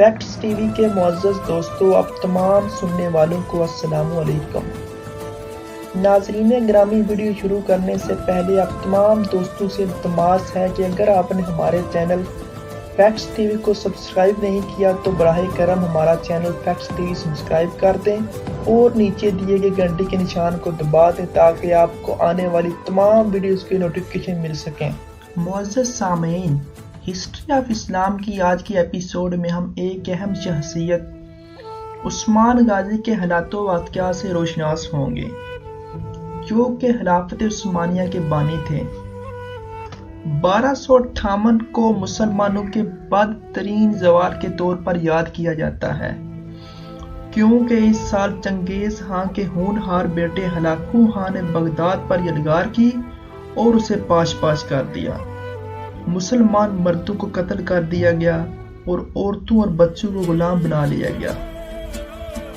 Facts T V کے معزز دوستو، اب تمام سننے والوں کو السلام علیکم۔ ناظرین گرامی، ویڈیو شروع کرنے سے پہلے اب تمام دوستوں سے التماس ہے کہ اگر آپ نے ہمارے چینل فیکٹس ٹی وی کو سبسکرائب نہیں کیا تو براہ کرم ہمارا channel facts T V subscribe کر دیں اور نیچے دیے گئے گھنٹی کے نشان کو دبا دیں تاکہ آپ کو آنے والی تمام ویڈیوز کی نوٹیفیکیشن مل سکیں۔ معزز سامعین، ہسٹری آف اسلام کی آج کی ایپیسوڈ میں ہم ایک اہم شخصیت عثمان غازی کے حالات و واقعات سے روشناس ہوں گے، جو کہ خلافت عثمانیہ کے بانی تھے۔ 1258 کو مسلمانوں کے بدترین زوال کے طور پر یاد کیا جاتا ہے، کیونکہ اس سال چنگیز خان کے ہونہار بیٹے ہلاکو خان نے بغداد پر یلغار کی اور اسے پاش پاش کر دیا۔ مسلمان مردوں کو قتل کر دیا گیا اور عورتوں اور بچوں کو غلام بنا لیا گیا۔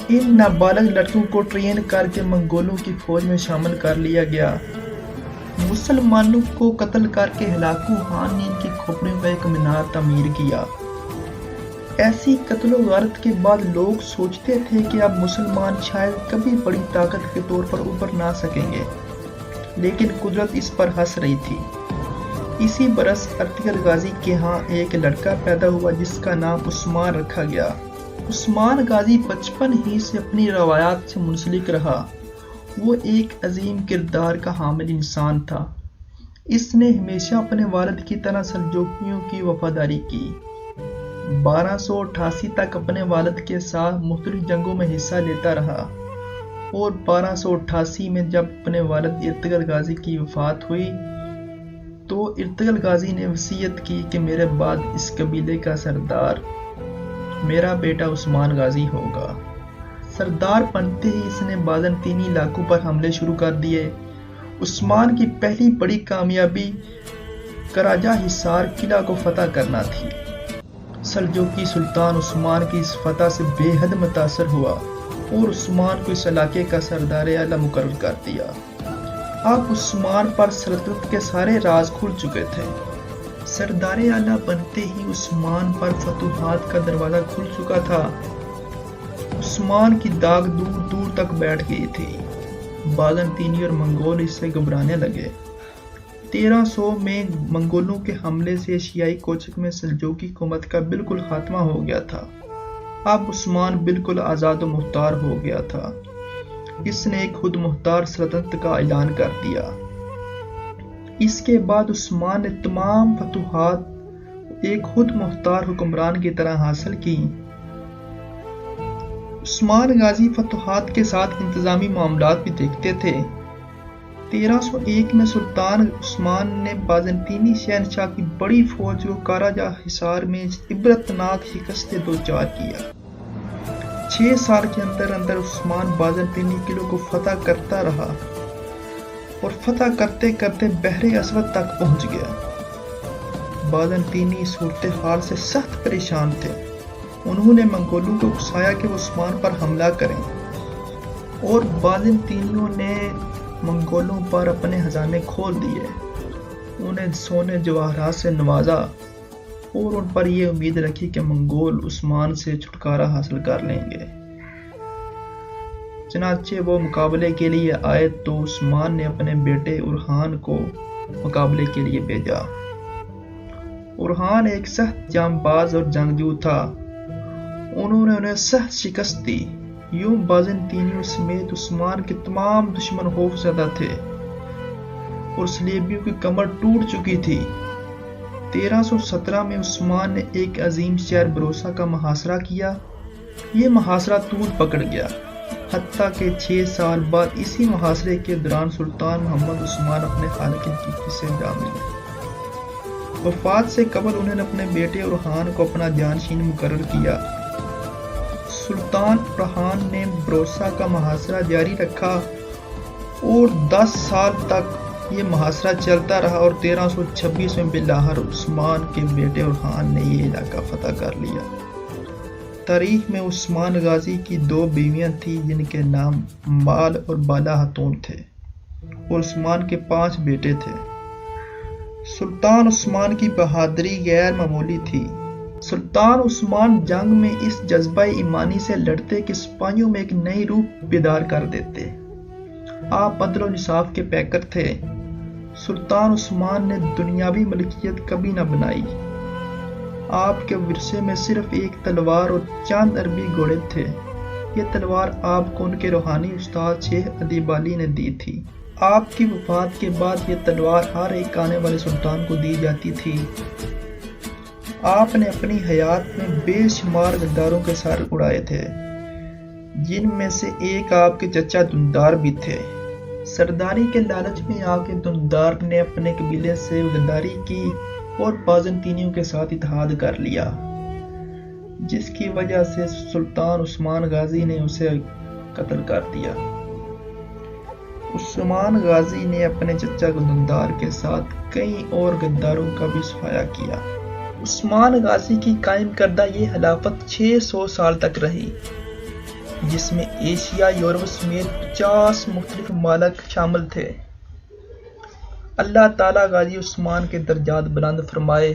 ان نابالغ لڑکوں کو ٹرین کر کے منگولوں کی فوج میں شامل کر لیا گیا۔ مسلمانوں کو قتل کر کے ہلاکو خان نے ان کی کھوپڑیوں کا ایک مینار تعمیر کیا۔ ایسی قتل و غارت کے بعد لوگ سوچتے تھے کہ اب مسلمان شاید کبھی بڑی طاقت کے طور پر ابھر نہ سکیں گے، لیکن قدرت اس پر ہنس رہی تھی۔ اسی برس ارطغرل غازی کے ہاں ایک لڑکا پیدا ہوا جس کا نام عثمان رکھا گیا۔ عثمان غازی بچپن ہی سے اپنی روایات سے منسلک رہا۔ وہ ایک عظیم کردار کا حامل انسان تھا۔ اس نے ہمیشہ اپنے والد کی طرح سلجوقیوں کی وفاداری کی۔ 1288 تک اپنے والد کے ساتھ مختلف جنگوں میں حصہ لیتا رہا اور 1288 میں جب اپنے والد ارطغرل غازی کی وفات ہوئی تو ارطغرل غازی نے وصیت کی کہ میرے بعد اس قبیلے کا سردار میرا بیٹا عثمان غازی ہوگا۔ سردار بنتے ہی اس نے بازنطینی علاقوں پر حملے شروع کر دیے۔ عثمان کی پہلی بڑی کامیابی قراجہ حصار قلعہ کو فتح کرنا تھی۔ سلجوقی سلطان عثمان کی اس فتح سے بے حد متاثر ہوا اور عثمان کو اس علاقے کا سردار اعلیٰ مقرر کر دیا۔ اب عثمان پر سلطنت کے سارے راز کھل چکے تھے۔ سردار اعلیٰ بنتے ہی عثمان پر فتوحات کا دروازہ کھل چکا تھا۔ عثمان کی داغ دور دور تک بیٹھ گئی تھی۔ بازنطینی اور منگول اس سے گھبرانے لگے۔ 1300 میں منگولوں کے حملے سے ایشیائی کوچک میں سلجوقی حکومت کا بالکل خاتمہ ہو گیا تھا۔ اب عثمان بالکل آزاد و مختار ہو گیا تھا۔ اس نے ایک خود مختار سلطنت کا اعلان کر دیا۔ اس کے بعد عثمان نے تمام فتوحات ایک خود مختار حکمران کی طرح حاصل کی۔ عثمان غازی فتوحات کے ساتھ انتظامی معاملات بھی دیکھتے تھے۔ 1301 میں سلطان عثمان نے بازنطینی شہنشاہ کی بڑی فوج کو قراجہ حصار میں عبرتناک شکست دوچار کیا۔ 6 سال کے اندر اندر عثمان بازنطینی قلعوں کو فتح کرتا رہا اور فتح کرتے کرتے بحر اسود تک پہنچ گیا۔ بازنطینی صورتحال سے سخت پریشان تھے۔ انہوں نے منگولوں کو اکسایا کہ وہ عثمان پر حملہ کریں اور بازنطینیوں نے منگولوں پر اپنے خزانے کھول دیے۔ انہیں سونے جواہرات سے نوازا اور ان پر یہ امید رکھی کہ منگول عثمان سے چھٹکارا حاصل کر لیں گے۔ چنانچہ وہ مقابلے کے لیے آئے تو عثمان نے اپنے بیٹے اورخان کو مقابلے کے لیے بھیجا۔ اورخان ایک سخت جام باز اور جنگجو تھا۔ انہوں نے انہیں سخت شکست دی۔ یوں بازنطینیوں سمیت عثمان کے تمام دشمن خوف زدہ تھے اور صلیبیوں کی کمر ٹوٹ چکی تھی۔ 1317 میں عثمان نے ایک عظیم شہر بروسا کا محاصرہ کیا۔ یہ محاصرہ طول پکڑ گیا، حتیٰ کہ 6 سال بعد اسی محاصرے کے دوران سلطان محمد عثمان اپنے خالق حقیقی سے جا ملے۔ وفات سے قبل انہوں نے اپنے بیٹے اورخان کو اپنا جانشین مقرر کیا۔ سلطان اورخان نے بروسا کا محاصرہ جاری رکھا اور 10 سال تک یہ محاصرہ چلتا رہا اور 1326 میں بالآخر عثمان کے بیٹے اورخان نے یہ علاقہ فتح کر لیا۔ تاریخ میں عثمان غازی کی 2 بیویاں تھیں جن کے نام مال اور بالا خاتون تھے اور عثمان کے 5 بیٹے تھے۔ سلطان عثمان کی بہادری غیر معمولی تھی۔ سلطان عثمان جنگ میں اس جذبہ ایمانی سے لڑتے کہ سپاہیوں میں ایک نئی روح بیدار کر دیتے۔ آپ عدل و انصاف کے پیکر تھے۔ سلطان عثمان نے دنیاوی ملکیت کبھی نہ بنائی۔ آپ کے ورثے میں صرف ایک تلوار اور چند عربی گھوڑے تھے۔ یہ تلوار آپ کو ان کے روحانی استاد شیخ ادیب علی نے دی تھی۔ آپ کی وفات کے بعد یہ تلوار ہر ایک آنے والے سلطان کو دی جاتی تھی۔ آپ نے اپنی حیات میں بے شمار غداروں کے سر اڑائے تھے، جن میں سے ایک آپ کے چچا دندار بھی تھے۔ سرداری کے لالچ میں آ کے دندار نے اپنے قبیلے سے غداری کی اور بازنطینیوں کے ساتھ اتحاد کر لیا، جس کی وجہ سے سلطان عثمان غازی نے اسے قتل کر دیا۔ عثمان غازی نے اپنے چچا دندار کے ساتھ کئی اور غداروں کا بھی صفایا کیا۔ عثمان غازی کی قائم کردہ یہ خلافت 600 سال تک رہی، جس میں ایشیا، یورپ سمیت 50 مختلف ممالک شامل تھے۔ اللہ تعالیٰ غازی عثمان کے درجات بلند فرمائے۔